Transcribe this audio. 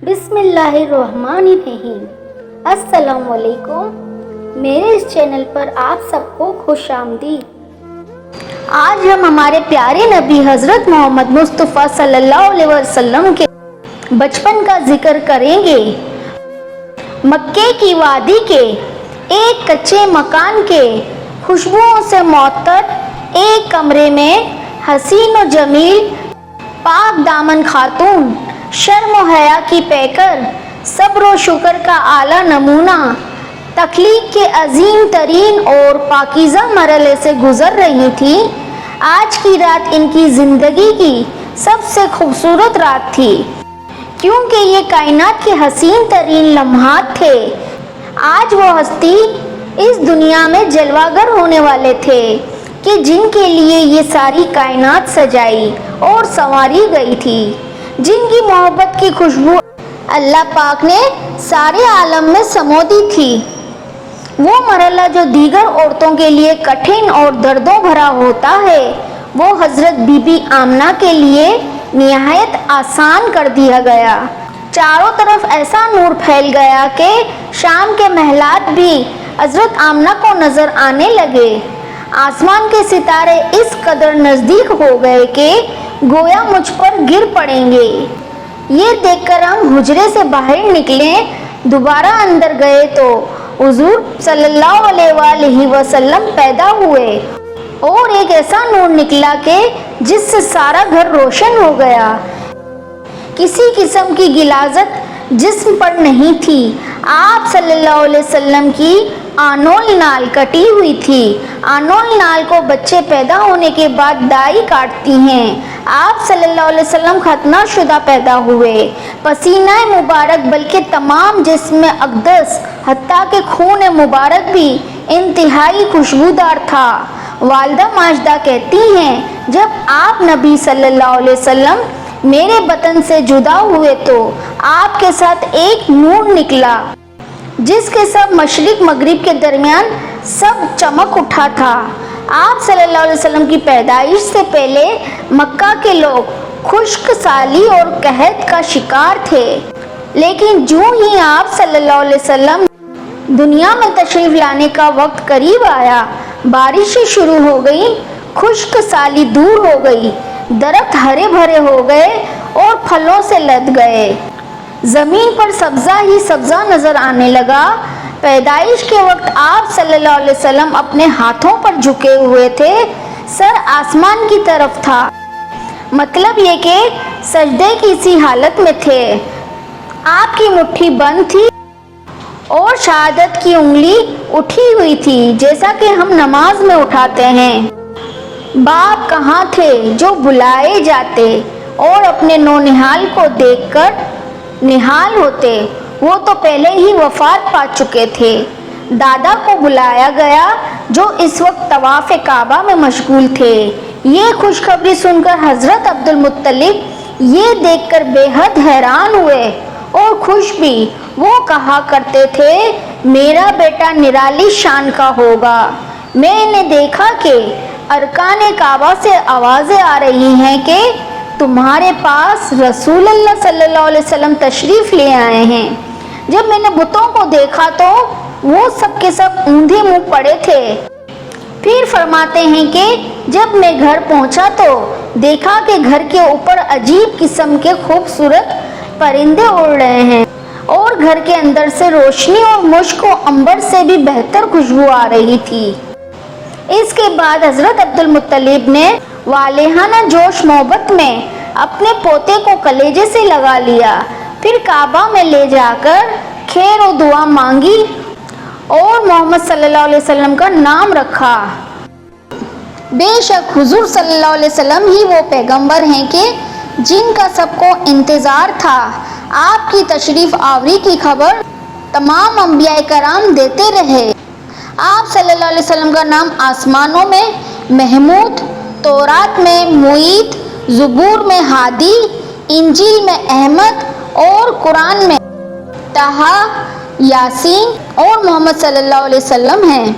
بسم اللہ الرحمن الرحیم۔ السلام علیکم، میرے اس چینل پر آپ سب کو خوش آمدید۔ آج ہم ہمارے پیارے نبی حضرت محمد مصطفیٰ صلی اللہ علیہ وسلم کے بچپن کا ذکر کریں گے۔ مکے کی وادی کے ایک کچے مکان کے خوشبوؤں سے معطر ایک کمرے میں حسین و جمیل پاک دامن خاتون، شرم و حیا کی پیکر، صبر و شکر کا اعلیٰ نمونہ، تخلیق کے عظیم ترین اور پاکیزہ مرحلے سے گزر رہی تھی۔ آج کی رات ان کی زندگی کی سب سے خوبصورت رات تھی، کیونکہ یہ کائنات کے حسین ترین لمحات تھے۔ آج وہ ہستی اس دنیا میں جلوہ گر ہونے والے تھے کہ جن کے لیے یہ ساری کائنات سجائی اور سنواری گئی تھی، جن کی محبت کی خوشبو اللہ پاک نے سارے عالم میں سمو دی تھی۔ وہ مرحلہ جو دیگر عورتوں کے لیے کٹھن اور دردوں بھرا ہوتا ہے، وہ حضرت بی بی آمنہ کے لیے نہایت آسان کر دیا گیا۔ چاروں طرف ایسا نور پھیل گیا کہ شام کے محلات بھی حضرت آمنہ کو نظر آنے لگے۔ آسمان کے ستارے اس قدر نزدیک ہو گئے کہ گویا مجھ پر گر پڑیں گے۔ یہ دیکھ کر ہم حجرے سے باہر نکلے، دوبارہ اندر گئے تو حضور صلی اللہ علیہ وآلہ وسلم پیدا ہوئے اور ایک ایسا نور نکلا کہ جس سے سارا گھر روشن ہو گیا۔ کسی قسم کی غلاظت جسم پر نہیں تھی۔ آپ صلی اللہ علیہ وسلم کی آنول نال کٹی ہوئی تھی۔ آنول نال کو بچے پیدا ہونے کے بعد دائی کاٹتی ہیں۔ آپ صلی اللہ علیہ وسلم ختنہ شدہ پیدا ہوئے۔ پسینہ مبارک بلکہ تمام جسم اقدس حتیٰ کہ خون مبارک بھی انتہائی خوشبودار تھا۔ والدہ ماجدہ کہتی ہیں، جب آپ نبی صلی اللہ علیہ وسلم میرے بطن سے جدا ہوئے تو آپ کے ساتھ ایک نور نکلا جس کے سب مشرق مغرب کے درمیان سب چمک اٹھا تھا۔ آپ صلی اللہ علیہ وسلم کی پیدائش سے پہلے مکہ کے لوگ خشک سالی اور قحط کا شکار تھے، لیکن جو ہی آپ صلی اللہ علیہ وسلم دنیا میں تشریف لانے کا وقت قریب آیا، بارشیں شروع ہو گئیں، خشک سالی دور ہو گئی، درخت ہرے بھرے ہو گئے اور پھلوں سے لد گئے، زمین پر سبزہ ہی سبزہ نظر آنے لگا۔ پیدائش کے وقت آپ صلی اللہ علیہ وسلم اپنے ہاتھوں پر جھکے ہوئے تھے، سر آسمان کی طرف تھا، مطلب یہ کہ سجدے کی سی حالت میں تھے۔ آپ کی مٹھی بند تھی اور شہادت کی انگلی اٹھی ہوئی تھی، جیسا کہ ہم نماز میں اٹھاتے ہیں۔ باپ کہاں تھے جو بلائے جاتے اور اپنے نونہال کو دیکھ کر نہال ہوتے، وہ تو پہلے ہی وفات پا چکے تھے۔ دادا کو بلایا گیا جو اس وقت طواف کعبہ میں مشغول تھے۔ یہ خوشخبری سن کر حضرت عبد المطلب یہ دیکھ کر بے حد حیران ہوئے اور خوش بھی۔ وہ کہا کرتے تھے، میرا بیٹا نرالی شان کا ہوگا۔ میں نے دیکھا کہ ارکان کعبہ سے آوازیں آ رہی ہیں کہ تمہارے پاس رسول اللہ صلی اللہ علیہ وسلم تشریف لے آئے ہیں۔ جب میں نے بتوں کو دیکھا تو وہ سب کے سب اوندھے منہ پڑے تھے۔ پھر فرماتے ہیں کہ جب میں گھر پہنچا تو دیکھا کہ گھر کے اوپر عجیب قسم کے خوبصورت پرندے اڑ رہے ہیں اور گھر کے اندر سے روشنی اور مشک و عنبر سے بھی بہتر خوشبو آ رہی تھی۔ اس کے بعد حضرت عبد المطلب نے والہانہ جوش محبت میں اپنے پوتے کو کلیجے سے لگا لیا، پھر کعبہ میں لے جا کر خیر و دعا مانگی اور محمد صلی اللہ علیہ وسلم کا نام رکھا۔ بے شک حضور صلی اللہ علیہ وسلم ہی وہ پیغمبر ہیں کہ جن کا سب کو انتظار تھا۔ آپ کی تشریف آوری کی خبر تمام انبیاء کرام دیتے رہے۔ آپ صلی اللہ علیہ وسلم کا نام آسمانوں میں محمود، تورات میں معید، زبور میں ہادی، انجیل میں احمد اور قرآن میں طٰہٰ، یاسین اور محمد صلی اللہ علیہ وسلم ہیں۔